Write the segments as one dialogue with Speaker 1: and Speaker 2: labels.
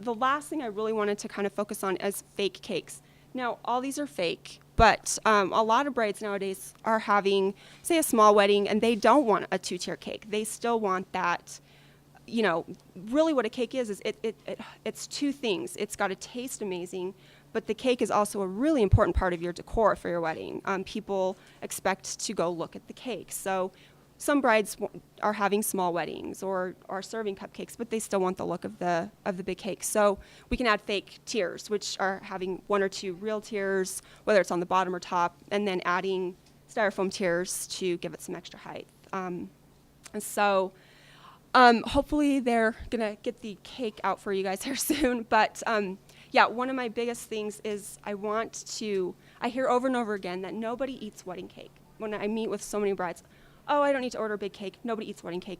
Speaker 1: the last thing I really wanted to kind of focus on is fake cakes. Now, all these are fake, but a lot of brides nowadays are having, say, a small wedding, and they don't want a two-tier cake. They still want that, really what a cake is it's two things. It's got to taste amazing, but the cake is also a really important part of your decor for your wedding. People expect to go look at the cake. So some brides are having small weddings or are serving cupcakes, but they still want the look of the big cake. So we can add fake tiers, which are having one or two real tiers, whether it's on the bottom or top, and then adding styrofoam tiers to give it some extra height. And so hopefully they're going to get the cake out for you guys here soon. But one of my biggest things is I hear over and over again that nobody eats wedding cake. When I meet with so many brides, oh, I don't need to order a big cake. Nobody eats wedding cake.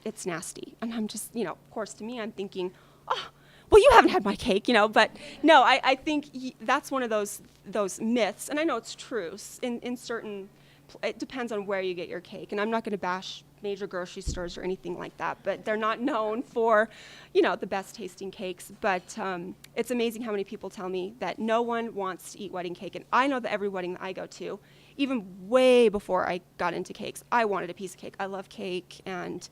Speaker 1: It's nasty. And I'm just, of course, to me, I'm thinking, oh, well, you haven't had my cake, but no, I think that's one of those myths. And I know it's true in certain, it depends on where you get your cake. And I'm not going to bash major grocery stores or anything like that, but they're not known for, the best tasting cakes. But it's amazing how many people tell me that no one wants to eat wedding cake. And I know that every wedding that I go to, even way before I got into cakes, I wanted a piece of cake. I love cake, and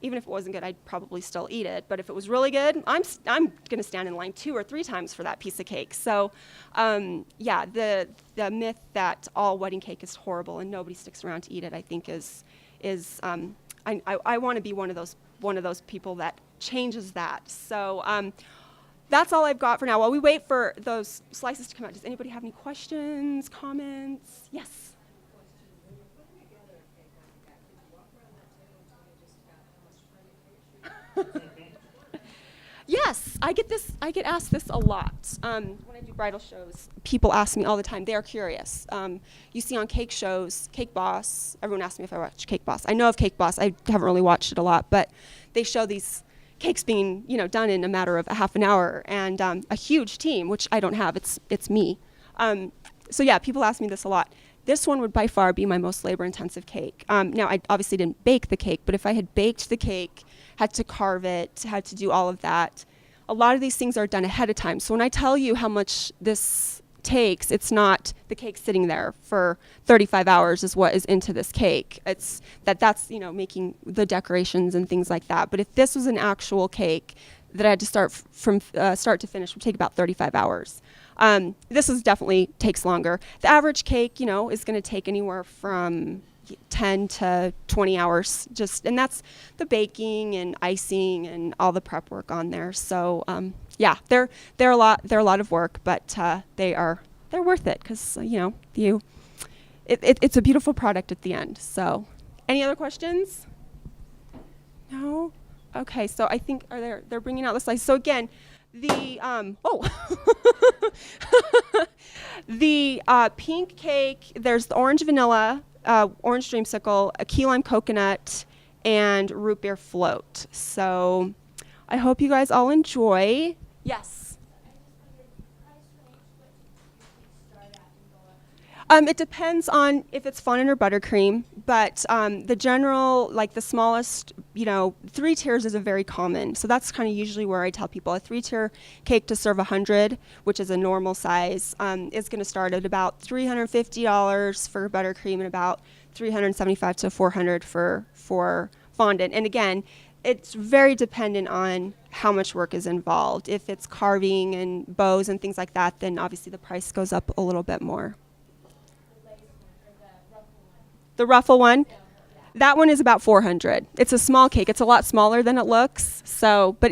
Speaker 1: even if it wasn't good, I'd probably still eat it. But if it was really good, I'm going to stand in line 2 or 3 times for that piece of cake. So, the myth that all wedding cake is horrible and nobody sticks around to eat it, I think I want to be one of those people that changes that. So. That's all I've got for now. While we wait for those slices to come out, does anybody have any questions, comments? Yes? Yes, I get asked this a lot. When I do bridal shows, people ask me all the time. They are curious. You see on cake shows, Cake Boss, everyone asks me if I watch Cake Boss. I know of Cake Boss. I haven't really watched it a lot, but they show these cakes being, done in a matter of a half an hour, and a huge team, which I don't have. It's me. People ask me this a lot. This one would by far be my most labor-intensive cake. Now, I obviously didn't bake the cake, but if I had baked the cake, had to carve it, had to do all of that, a lot of these things are done ahead of time. So when I tell you how much this takes, it's not the cake sitting there for 35 hours is what is into this cake. It's that's making the decorations and things like that. But if this was an actual cake that I had to start from start to finish, would take about 35 hours. This definitely takes longer. The average cake, is going to take anywhere from 10 to 20 hours, and that's the baking and icing and all the prep work on there. So they're a lot of work, but they're worth it because it's a beautiful product at the end. So, any other questions? No. Okay. So I think they're bringing out the slice. So again, the the pink cake. There's the orange vanilla, orange dreamsicle, a key lime coconut, and root beer float. So I hope you guys all enjoy. Yes. It depends on if it's fondant or buttercream, but the general, like the smallest, 3 tiers is a very common. So that's kind of usually where I tell people a 3-tier cake to serve 100, which is a normal size, is going to start at about $350 for buttercream and about $375 to $400 for fondant. And again, it's very dependent on how much work is involved. If it's carving and bows and things like that, then obviously the price goes up a little bit more. The ruffle one, that one is about $400. It's a small cake. It's a lot smaller than it looks. So, but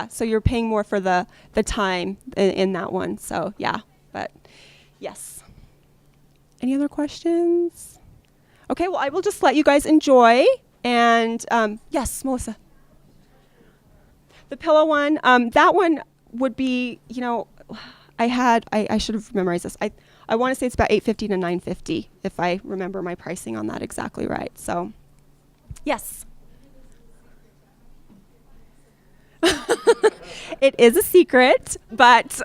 Speaker 1: so you're paying more for the time in that one. So but yes. Any other questions? Okay, well, I will just let you guys enjoy. And yes, Melissa. The pillow one, that one would be, I should have memorized this. I want to say it's about $850 to $950 if I remember my pricing on that exactly right. So, yes. It is a secret, but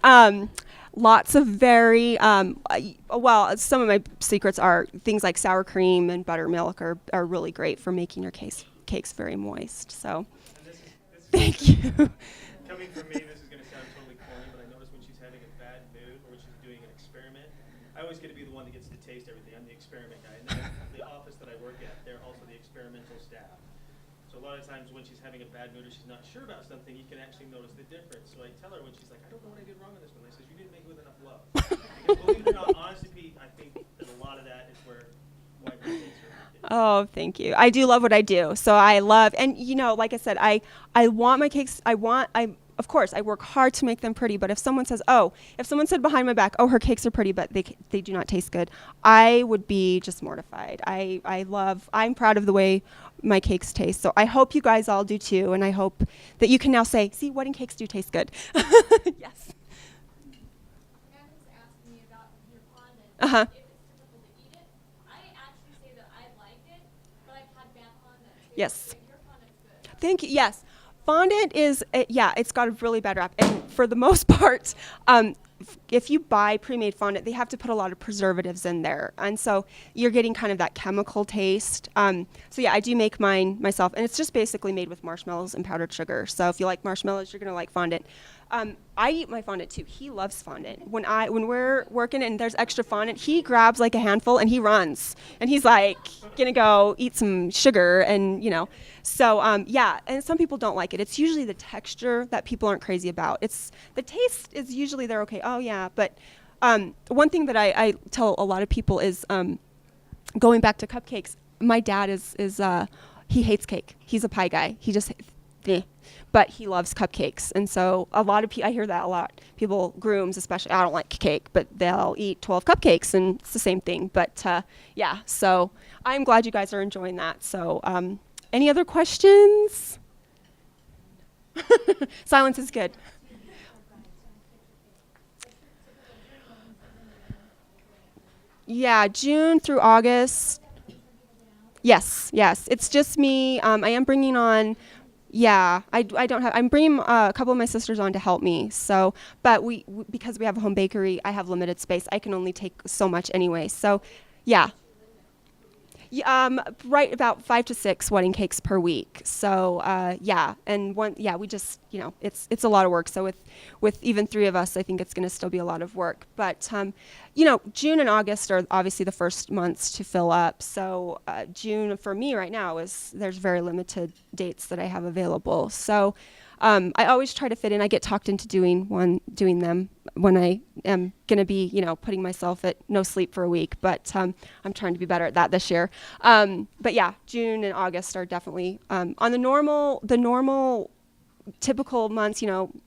Speaker 1: lots of very, some of my secrets are things like sour cream and buttermilk are really great for making your cakes very moist. So,
Speaker 2: this is
Speaker 1: thank you.
Speaker 2: Coming from me, this is going to sound totally always get to be the one that gets to taste everything. I'm the experiment guy. And then the office that I work at, they're also the experimental staff. So a lot of times when she's having a bad mood or she's not sure about something, you can actually notice the difference. So I tell her when she's like, I don't know what I did wrong on this one. I says, you didn't make it with enough love. Because believe it or not, honestly, Pete, I think that a lot of that is why birthdays are.
Speaker 1: Oh, thank you. I do love what I do. So I love, and like I said, I want my cakes. Of course, I work hard to make them pretty. But if someone said behind my back, oh, her cakes are pretty, but they do not taste good, I would be just mortified. I'm proud of the way my cakes taste. So I hope you guys all do too, and I hope that you can now say, see, wedding cakes do taste good. Yes.
Speaker 3: Asking me about your fondant.
Speaker 1: Uh-huh.
Speaker 3: If it's typical to eat it, I actually say that I like it, but I've had bad fondant.
Speaker 1: Yes.
Speaker 3: Your fondant's good.
Speaker 1: Thank you. Yes. Fondant is, it's got a really bad rap. And for the most part, if you buy pre-made fondant, they have to put a lot of preservatives in there. And so you're getting kind of that chemical taste. So yeah, I do make mine myself. And it's just basically made with marshmallows and powdered sugar. So if you like marshmallows, you're going to like fondant. I eat my fondant too. He loves fondant. When we're working and there's extra fondant, he grabs like a handful and he runs. And he's like, gonna go eat some sugar and So and some people don't like it. It's usually the texture that people aren't crazy about. It's the taste is usually they're okay. Oh yeah, but one thing that I tell a lot of people is going back to cupcakes. My dad is he hates cake. He's a pie guy. He just but he loves cupcakes. And so a lot of I hear that a lot. People, grooms especially, I don't like cake, but they'll eat 12 cupcakes and it's the same thing. But so I'm glad you guys are enjoying that. So any other questions? Silence is good. Yeah, June through August. Yes. It's just me. I am bringing on. Yeah, I don't have. I'm bringing a couple of my sisters on to help me. So, but because we have a home bakery, I have limited space. I can only take so much anyway. So, yeah. Right about 5 to 6 wedding cakes per week. So and we just it's a lot of work. So with even 3 of us, I think it's going to still be a lot of work. But June and August are obviously the first months to fill up. So June for me right now there's very limited dates that I have available. So I always try to fit in. I get talked into doing them when I am going to be, putting myself at no sleep for a week. But I'm trying to be better at that this year. But yeah, June and August are definitely on the normal typical months,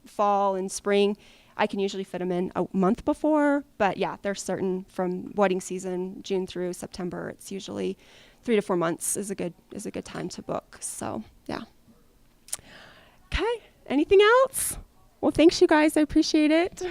Speaker 1: fall and spring. I can usually fit them in a month before. But yeah, there's certain from wedding season, June through September. It's usually 3 to 4 months is a good time to book. So yeah. Okay. Anything else? Well, thanks, you guys. I appreciate it.